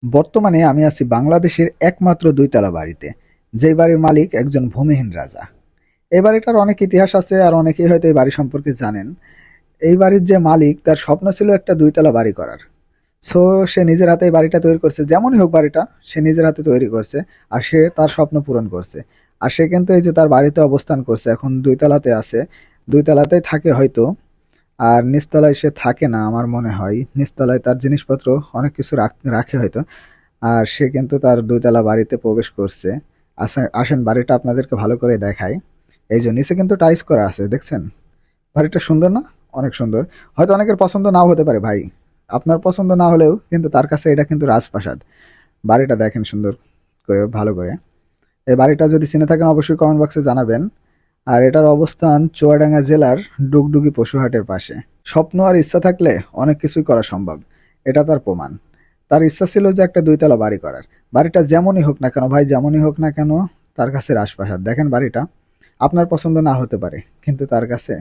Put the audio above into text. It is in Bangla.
বর্তমানে আমি আছি বাংলাদেশের একমাত্র দুইতলা বাড়িতে, যেই বাড়ির মালিক একজন ভূমিহীন রাজা। এই বাড়িটার অনেক ইতিহাস আছে, আর অনেকেই হয়তো এই বাড়ি সম্পর্কে জানেন। এই বাড়ির যে মালিক, তার স্বপ্ন ছিল একটা দুইতলা বাড়ি করার। সো সে নিজের হাতে এই বাড়িটা তৈরি করছে, যেমনই হোক বাড়িটা সে নিজের হাতে তৈরি করছে, আর সে তার স্বপ্ন পূরণ করছে। আর সে কিন্তু এই যে তার বাড়িতে অবস্থান করছে, এখন দুইতলাতে আছে, দুইতলাতেই থাকে হয়তো। আর নিচতলায় সে থাকে না আমার মনে হয়, নিচতলায় তার জিনিসপত্র অনেক কিছু রাখে হয়তো। আর সে কিন্তু তার দুইতলা বাড়িতে প্রবেশ করছে। আসেন আসেন, বাড়িটা আপনাদেরকে ভালো করে দেখাই। এই যে নিচে কিন্তু টাইলস করা আছে, দেখছেন? বাড়িটা সুন্দর না? অনেক সুন্দর। হয়তো অনেকের পছন্দ নাও হতে পারে ভাই, আপনার পছন্দ না হলেও কিন্তু তার কাছে এটা কিন্তু রাজপ্রাসাদ। বাড়িটা দেখেন সুন্দর করে, ভালো করে। এই বাড়িটা যদি চিনে থাকেন অবশ্যই কমেন্ট বক্সে জানাবেন। আর এটার অবস্থান চুয়াডাঙ্গা জেলার ডুগডুগি পশুহাটের পাশে। স্বপ্ন আর ইচ্ছা থাকলে অনেক কিছুই করা সম্ভব, এটা তার প্রমাণ। তার ইচ্ছা ছিল যে একটা দুইতলা বাড়ি করার। বাড়িটা যেমনই হোক না কেন ভাই, যেমনই হোক না কেন, তার কাছে রাজপ্রাসাদ। দেখেন বাড়িটা আপনার পছন্দ না হতে পারে, কিন্তু তার কাছে